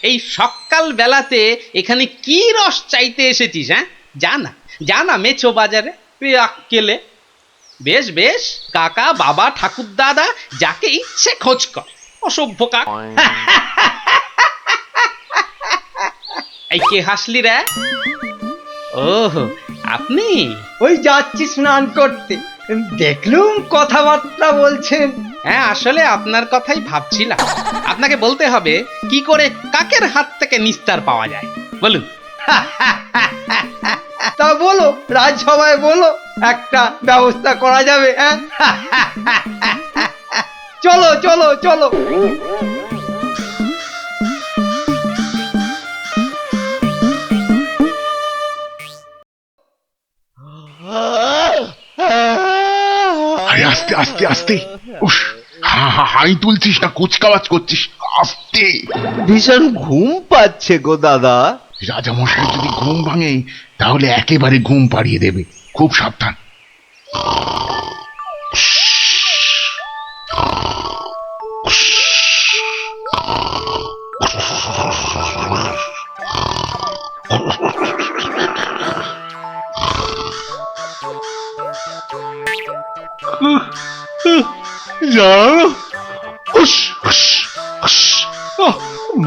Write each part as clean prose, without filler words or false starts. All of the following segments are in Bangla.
এই সকাল বেলাতে এখানে কি রস চাইতে এসেছিস? হ্যাঁ, জানা মেছো বাজারে আক্কেলে। বেশ বেশ, কাকা বাবা ঠাকুর দাদা যাকে ইচ্ছে খোঁজ কর, অসভ্য কাক। এই কে হাসলি রে? ওহ, আপনি? ওই যাচ্ছি স্নান করতে, দেখলুম কথাবার্তা বলছেন। হ্যাঁ, আসলে আপনার কথাই ভাবছিলাম। আপনাকে বলতে হবে কি করে কাকের হাত থেকে নিস্তার পাওয়া যায়, বলুন। তা বলো, রাজসভায় বলো, একটা ব্যবস্থা করা যাবে। হ্যাঁ, চলো চলো চলো। আরে আস্তে আস্তে আস্তে, উস, হাই তুলছিস না, কুচকাওয়াজ করছিস, আস্তে। ভীষণ ঘুম পাচ্ছে গো দাদা। রাজামশাই যদি ঘুম ভাঙে তাহলে একেবারে ঘুম পাড়িয়ে দেবে, খুব সাবধান।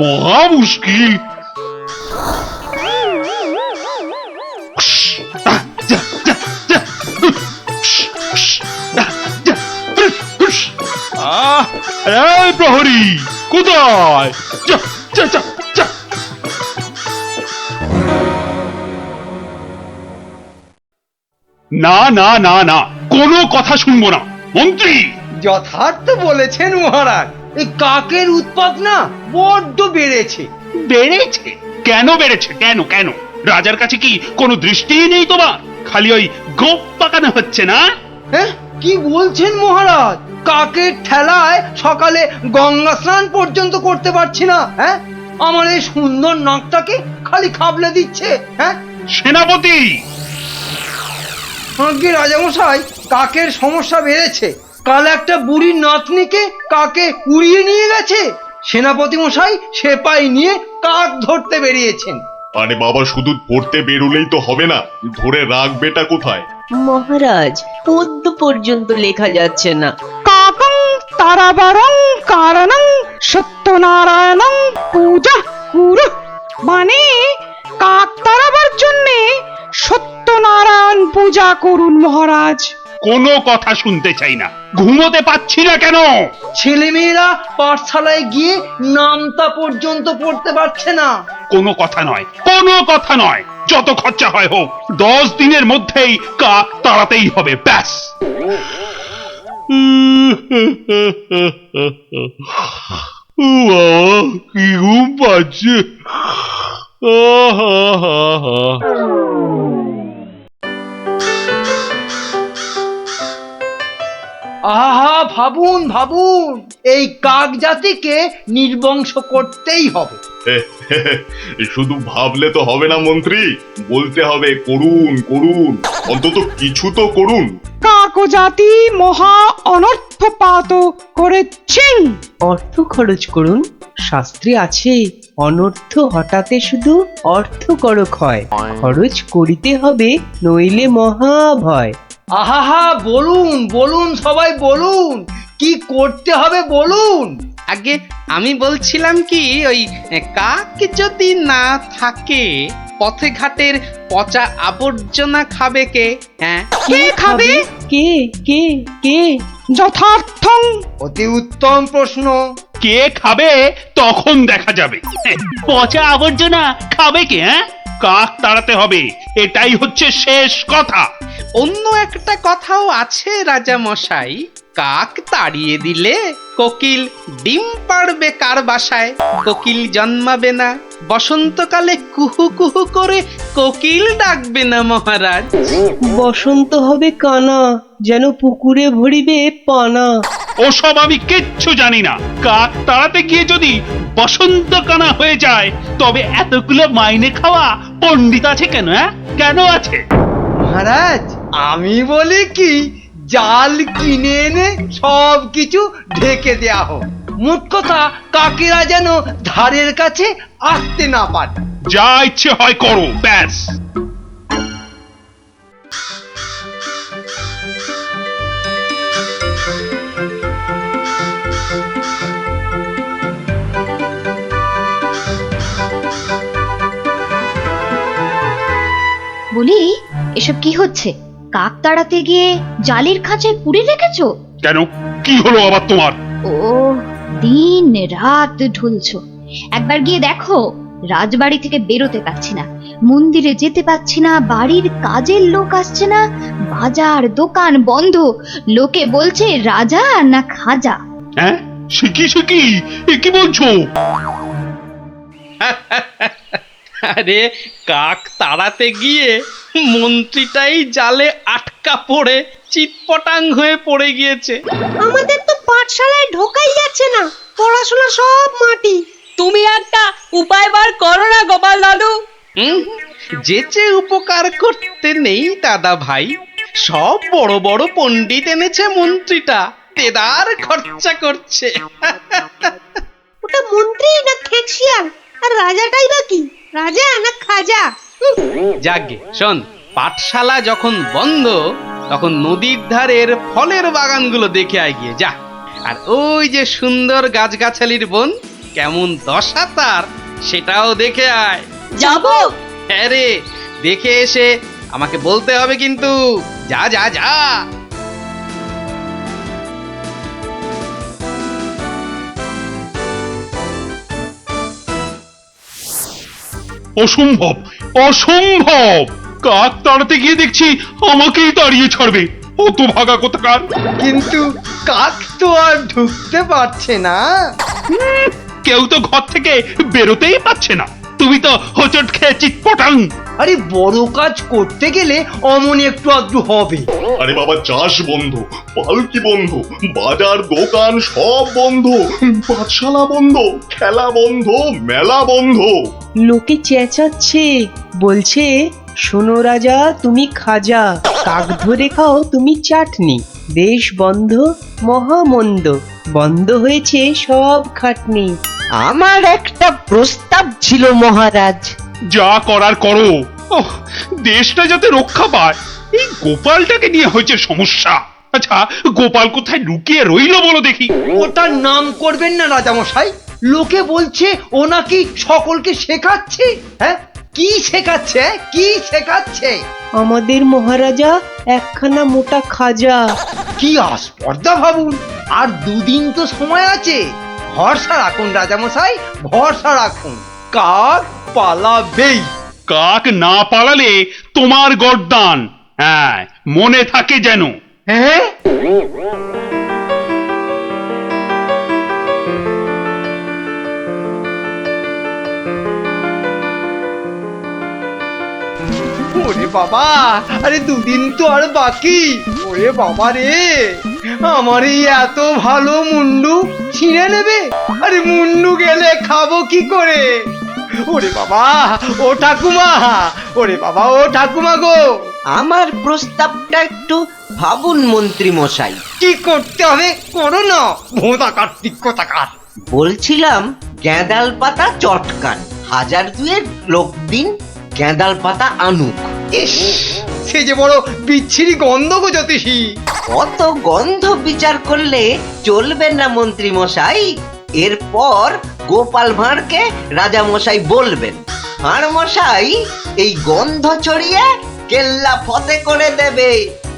মহা মুশকিল। প্রহরী কোথায়? না না না না, কোনো কথা শুনবো না মন্ত্রী। যথার্থ বলেছেন মহারাজ, এই কাকের উৎপাত না বড্ড বেড়েছে। বেড়েছে? কেন বেড়েছে? কেন কেন? রাজার কাছে কি কোনো দৃষ্টিই নেই তোমার? খালি ওই গোপ পাকানো হচ্ছে না? হ্যাঁ, কি বলছেন মহারাজ? কাকের ঠেলায় সকালে গঙ্গা স্নান পর্যন্ত করতে পারছি না। হ্যাঁ, আমার এই সুন্দর নাকটাকে খালি খাবলে দিচ্ছে। হ্যাঁ, সেনাপতি! আগে রাজামশাই, কাকের সমস্যা বেড়েছে। কাল একটা বুড়ির নাতনিকে কাকে উড়িয়ে নিয়ে গেছে। সেনাপতি মশাই সেপাই নিয়ে কাক ধরতে বেরিয়েছেন। আরে বাবা, শুধু ধরতে বেরোলেই তো হবে না, ধরে রাখবেটা কোথায়? মহারাজ, পদ্য পর্যন্ত লেখা যাচ্ছে না। কাকং তারাবারং কারণং সত্যনারায়ণং পূজা কুরু, মানে কাক তাড়াবার জন্য সত্যনারায়ণ পূজা করুন মহারাজ। কোনো কথা শুনতে চাই না, ঘুমোতে পাচ্ছি না কেন? ছেলেমেয়েরা পাঠশালায় গিয়ে নামতা পর্যন্ত পড়তে পারছে না। কোনো কথা নয়, কোনো কথা নয়, যত খরচা হয় হোক, 10 দিনের মধ্যেই কাক তাড়াতেই হবে, ব্যাস। কি ঘুম পাচ্ছে। আহা, ভাবুন ভাবুন, এই কাক জাতিকে নির্বংশ করতেই হবে। শুধু ভাবলে তো হবে না মন্ত্রী, বলতে হবে করুন করুন, অন্তত কিছু তো করুন। কাক জাতি মহা অনর্থপাত করেছেন। অর্থ খরচ করুন। শাস্ত্রে আছে, অনর্থ হঠাতে শুধু অর্থ করক হয়, খরচ করিতে হবে নইলে মহা ভয়। আহা, বলুন বলুন, সবাই বলুন, কি করতে হবে বলুন। আগে আমি বলছিলাম কি, ওই কাক যদি না থাকে, পথে ঘাটের পচা আবর্জনা খাবে কে? হ্যাঁ, কে খাবে? কে কে কে? যথার্থং। অতি উত্তম প্রশ্ন। কে খাবে তখন দেখা যাবে। পচা আবর্জনা খাবে কে? হ্যাঁ, কাক তাড়াতে হবে, এটাই হচ্ছে শেষ কথা। অন্য একটা কথাও আছে রাজা মশাই, কাক তাড়িয়ে দিলে কোকিল ডিম পাড়বে কার বাসায়? কোকিল জন্মাবে না, বসন্তকালে কুহু কুহু করে কোকিল ডাকবে না মহারাজ। বসন্ত হবে কানা, যেন পুকুরে ভরিবে পানা। ওসব আমি কিচ্ছু জানি না। কাক তাড়াতে গিয়ে যদি বসন্ত কানা হয়ে যায়, তবে এতগুলো মাইনে খাওয়া পণ্ডিত আছে কেন? হ্যাঁ, কেন আছে? মহারাজ, আমি বলি কি, জাল কিনে এনে সব কিছু ঢেকে দেয়া হোক। মোট কথা কাকেরা যেন ধারের কাছে আসতে না পারে। যা ইচ্ছে হয় করো, ব্যাস। বলি, এসব কি হচ্ছে? কাক তাড়াতে গিয়ে জালির খাঁচায় পুরে রেখেছো? কেন, কি হলো আবার তোমার? ও, দিন রাত ঢুলছো। একবার গিয়ে দেখো, রাজবাড়ি থেকে বেরোতে পারছি না, মন্দিরে যেতে পারছি না, বাড়ির কাজের লোক আসছে না, বাজার দোকান বন্ধ, লোকে বলছে রাজা না খাজা। হ্যাঁ, সে কি এ কি বলছো? আরে কাক তাড়াতে গিয়ে মন্ত্রীটাই জালে আটকা পড়ে চিৎপটাং হয়ে পড়ে গিয়েছে। আমাদের তো পাঠশালায় ঢোকাই যাচ্ছে না, পড়াশোনা সব মাটি। তুমি একটা উপায় বার করো না গোপাল দাদু। যেচে উপকার করতে নেই দাদা ভাই, সব বড় বড় পণ্ডিত এনেছে মন্ত্রীটা, তেদার খরচা করছে। ওটা মন্ত্রী না খেকশিয়াল, আর রাজাটাই বা কি, রাজা না খাজা? যাগে শোন, পাঠশালা যখন বন্ধ তখন নদীর ধারের ফলের বাগানগুলো দেখে আয় গিয়ে যা। আর ওই যে সুন্দর গাছগাছালির বন, কেমন দশা তার, সেটাও দেখে আয়। যাবো। হ্যাঁ রে, দেখে এসে আমাকে বলতে হবে কিন্তু। যা যা যা। অসম্ভব, অসম্ভব! কাক তাড়াতে গিয়ে দেখছি আমাকেই তাড়িয়ে ছাড়বে, অত ভাগা কোথাকার। কিন্তু কাক তো আর ঢুকতে পারছে না। কেউ তো ঘর থেকে বেরোতেই পারছে না, তুমি তো হোঁচট খেয়ে চিৎপটাং। আরে বড় কাজ করতে গেলে অমন একটু আধটু হবে। আরে বাবা, চাষ বন্ধ, পালকি বন্ধ, বাজার দোকান সব বন্ধ, পাঠশালা বন্ধ, খেলা বন্ধ, মেলা বন্ধ। লোকে চেঁচাচ্ছে, বলছে শোনো রাজা তুমি খাজা, কাক ধরে খাও তুমি চাটনি, দেশ বন্ধ মহামন্দ, বন্ধ হয়েছে সব খাটনি। আমার একটা প্রস্তাব ছিল মহারাজ। যা করার করো, ওহ, দেশটা যাতে রক্ষা পায়। এই গোপালটাকে নিয়ে হয়েছে সমস্যা। আচ্ছা, গোপাল কোথায় লুকিয়ে রইলো বলো দেখি? ওটার নাম করবেন না রাজামশাই, লোকে বলছে ও নাকি সকলকে শেখাচ্ছে। হ্যাঁ, কি শেখাচ্ছে, কি শেখাচ্ছে? আমাদের মহারাজা একখানা মোটা খাজা। কি আস্পর্ধা ভাবুন, আর দুদিন তো সময় আছে, ভরসা রাখুন রাজামশাই, ভরসা রাখুন, কাক পালাবেই। কাক না পালালে তোমার গর্দান, হ্যাঁ, মনে থাকে যেন। হ্যাঁ, ওরে বাবা, আরে দুদিন তো আর বাকি। ওরে বাবা রে, আমার এই এত ভালো মুন্ডু ছিঁড়ে নেবে। আরে মুন্ডু গেলে খাবো কি করে? ওরে বাবা, ও ঠাকুমা, ওরে বাবা, ও ঠাকুমা গো, আমার প্রস্তাবটা একটু ভাবুন মন্ত্রী মশাই। কি করতে হবে করো না, ভোঁতা কার্তিক কোথাকার। বলছিলাম গ্যাঁদাল পাতা চটকান, 1000-2 লোক দিন গ্যাঁদাল পাতা আনুক। ইস, সে যে বড় বিচ্ছিরি গন্ধ গো জ্যোতিষী। অত গন্ধ বিচার করলে চলবে না মন্ত্রী মশাই। এরপর গোপাল ভাঁড়কে রাজা মশাই বলবেন, ভাঁড় মশাই এই গন্ধ ছড়িয়ে কেল্লা ফতে করে দেবে।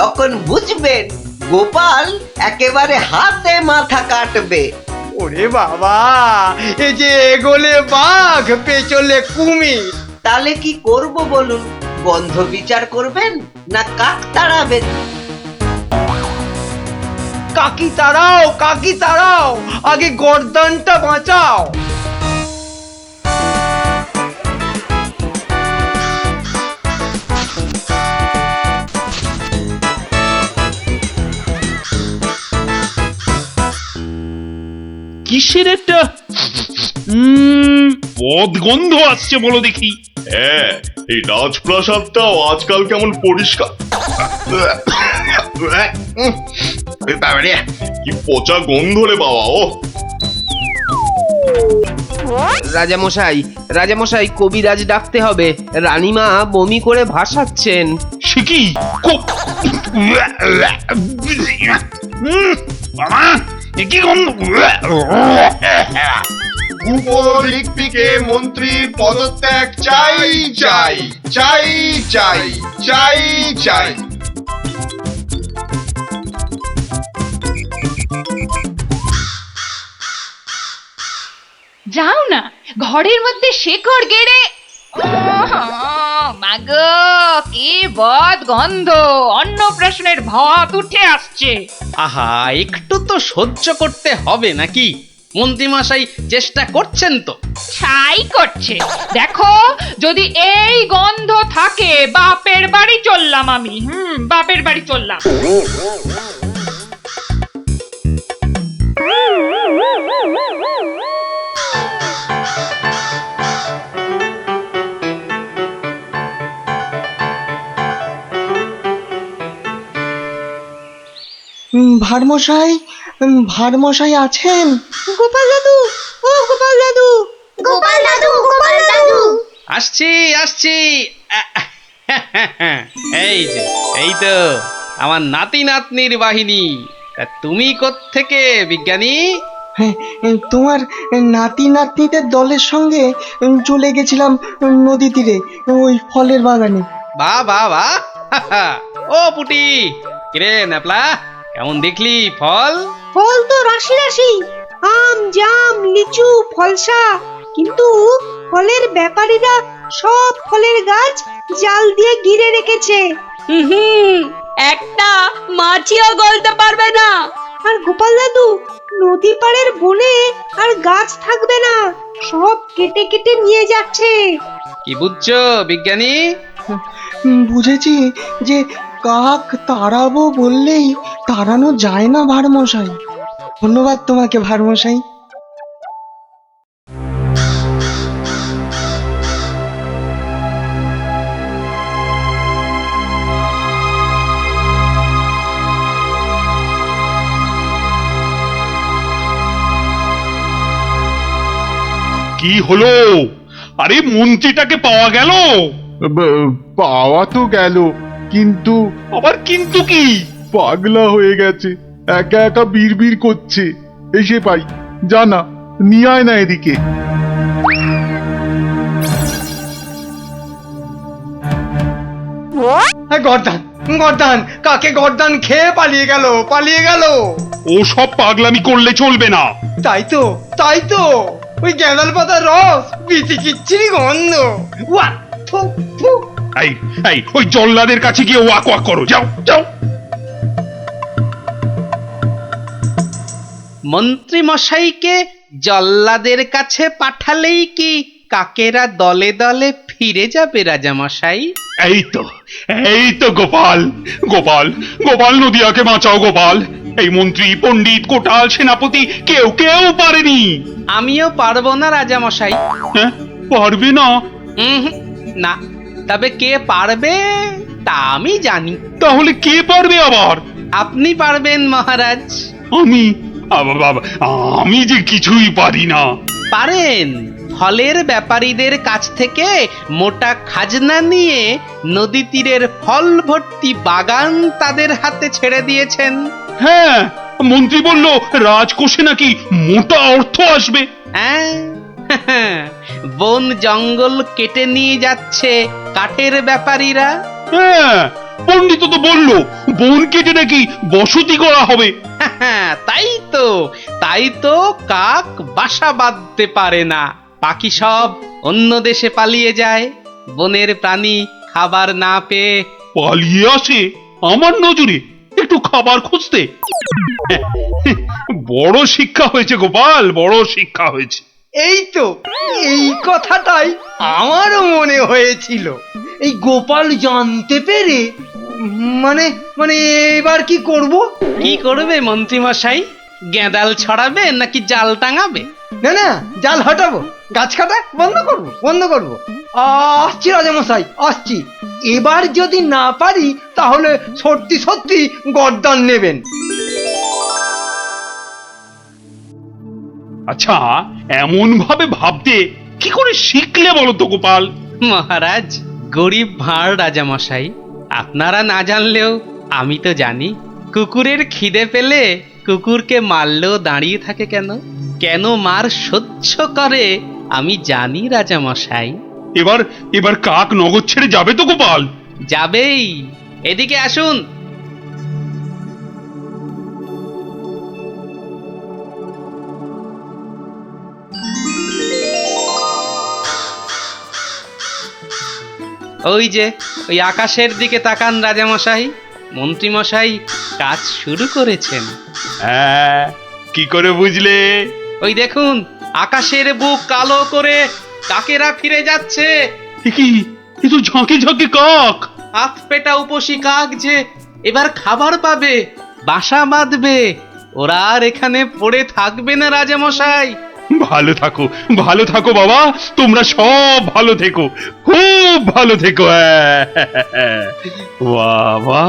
তখন বুঝবেন গোপাল একেবারে হাতে মাথা কাটবে। ওরে বাবা, এ যে এগোলে বাঘ পেছলে কুমির। তাহলে কি করব বলুন? গন্ধ বিচার করবেন না কাক তাড়াবেন? কাকি তাড়াও, কাকি তাড়াও, আগে গর্দানটা বাঁচাও। কিসের একটা বদগন্ধ আসছে বলো দেখি? হ্যাঁ, এই রাজপ্রাসাদটাও আজকাল কেমন পরিষ্কার। কি পচা গন্ধ রে বাবা। ও রাজামশাই রাজামশাই কবিরাজ ডাকতে হবে, রানীমা বমি করে ভাসাচ্ছেন। সে কি বাবা, এ কি গন্ধ? উপলিপিকে মন্ত্রীর পদত্যাগ চাই চাই চাই চাই চাই চাই। যাও না, ঘরের মধ্যে শেকড় গেড়ে। মাগো, কি বদ গন্ধ! অন্নপ্রাশনের ভাত উঠে আসছে। আহা, একটু তো সহ্য করতে হবে নাকি? মন্ত্রীমশাই চেষ্টা করছেন তো। ছাই করছে। দেখো, যদি এই গন্ধ থাকে, বাপের বাড়ি চললাম আমি। বাপের বাড়ি চললাম। ভারমশাই, ভারমশাই আছেন? গোপাল দাদু, ও গোপাল দাদু, গোপাল দাদু, গোপাল দাদু। আসছি আসছি। এই যে, এই তো আমার নাতি নাতনির বাহিনী। তা তুমি কোত্থেকে বিজ্ঞানী? হ্যাঁ, তোমার নাতি নাতনিদের দলের সঙ্গে চলে গেছিলাম নদী তীরে, ওই ফলের বাগানে। বাহ বাহ বাহ। ও পুটি, কিরে ন্যাপলা, কেমন দেখলি ফল? ফল তো রাশি রাশি, আম, জাম, লিচু, ফলসা। কিন্তু ফলের ব্যাপারীরা সব ফলের গাছ জাল দিয়ে ঘিরে রেখেছে। একটা মাছিও গলতে পারবে না। আর গোপাল দাদু, নদী পাড়ের বনে আর গাছ থাকবে না, সব কেটে কেটে নিয়ে যাচ্ছে। কি বুঝছো বিজ্ঞানী? বুঝেছি যে কাক তাড়াবো বললেই তাড়ানো যায় না ভারমশাই। ধন্যবাদ তোমাকে ভারমশাই। কি হলো? আরে মন্ত্রীটাকে পাওয়া গেল? পাওয়া তো গেল, কিন্তু আবার কিন্তু কি? পাগলা হয়ে গেছে, একা একা বিড়বিড় করছে। এসে পাই, জানা নিয়ে আয় না এদিকে। গর্দান, গর্দান, কাকে গর্দান খেয়ে পালিয়ে গেল, পালিয়ে গেল। ও সব পাগলামি করলে চলবে না। তাই তো, তাই তো, ওই গ্যাঁদাল পাতার রস, বিচি কিচ্ছিরি গন্ধ। ওয়া, থু, থু। এই এই, ওই জল্লাদের কাছে গিয়ে ওয়াক ওয়াক করো, যাও যাও। মন্ত্রী মশাইকে জল্লাদের কাছে পাঠালেই কি কাকেরা দলে দলে ফিরে যাবে রাজামশাই? এই তো গোপাল, গোপাল, গোপাল, নদিয়াকে বাঁচাও গোপাল। এই মন্ত্রী, পণ্ডিত, কোটাল, সেনাপতি কেউ কেউ পারেনি। আমিও পারবো না রাজামশাই। হ্যাঁ, পারবে না? না, তবে কে পারবে তা আমি জানি। তাহলে কে পারবে আবার? আপনি পারবেন মহারাজ। আমি? আমি যে কিছুই পারি না। পারেন। ফলের ব্যাপারীদের কাছ থেকে মোটা খাজনা নিয়ে নদী তীরের ফল ভর্তি বাগান তাদের হাতে ছেড়ে দিয়েছেন। হ্যাঁ, মন্ত্রী বলল রাজকোষে নাকি মোটা অর্থ আসবে। হ্যাঁ, বন জঙ্গল কেটে নিয়ে যাচ্ছে কাঠের ব্যাপারীরা। হ্যাঁ, পণ্ডিত তো বলল বন কেটে নাকি বসতি করা হবে। তাই তো কাক বাসা বাঁধতে পারে না, পাখি সব অন্য দেশে পালিয়ে যায়। বনের প্রাণী খাবার না পেয়ে পালিয়ে আসে আমার নজরে একটু খাবার খুঁজতে। বড় শিক্ষা হয়েছে গোপাল, বড় শিক্ষা হয়েছে। এই তো, এই কথাটাই আমারও মনে হয়েছিল। এই গোপাল জানতে পেরে মানে মানে এবার কি করব? কি করবে মন্ত্রী মশাই? গেঁদাল ছড়াবে নাকি জাল টাঙাবে? না না, জাল হটাবো, গাছ কাটা বন্ধ করব, বন্ধ করব। আসছি রাজামশাই, আসছি। এবার যদি না পারি তাহলে সত্যি সত্যি গর্দান নেবেন। আচ্ছা, এমন ভাবে ভাবতে কি করে শিখলে বলো তো গোপাল? মহারাজ, গরিব ভাঁড় রাজামশাই, আপনারা না জানলেও আমি তো জানি। কুকুরের খিদে পেলে কুকুরকে মারলেও দাঁড়িয়ে থাকে কেন? কেন মার সহ্য করে আমি জানি রাজামশাই। এবার এবার কাক নগর ছেড়ে যাবে তো গোপাল? যাবেই, এদিকে আসুন। ওই যে ওই আকাশের দিকে তাকান রাজামশাই, মন্ত্রীমশাই কাজ শুরু করেছেন। হ্যাঁ, কি করে বুঝলে? ওই দেখুন, আকাশের বুক কালো করে কাকেরা ফিরে যাচ্ছে। এ কি, এ তো ঝাঁকে ঝাঁকে কাক। হাত পেটা উপসী কাক যে এবার খাবার পাবে, বাসা বাঁধবে। ওরা আর এখানে পড়ে থাকবে না রাজামশাই। ভালো থাকো বাবা, তোমরা সব ভালো থেকো, খুব ভালো থেকো। বাবা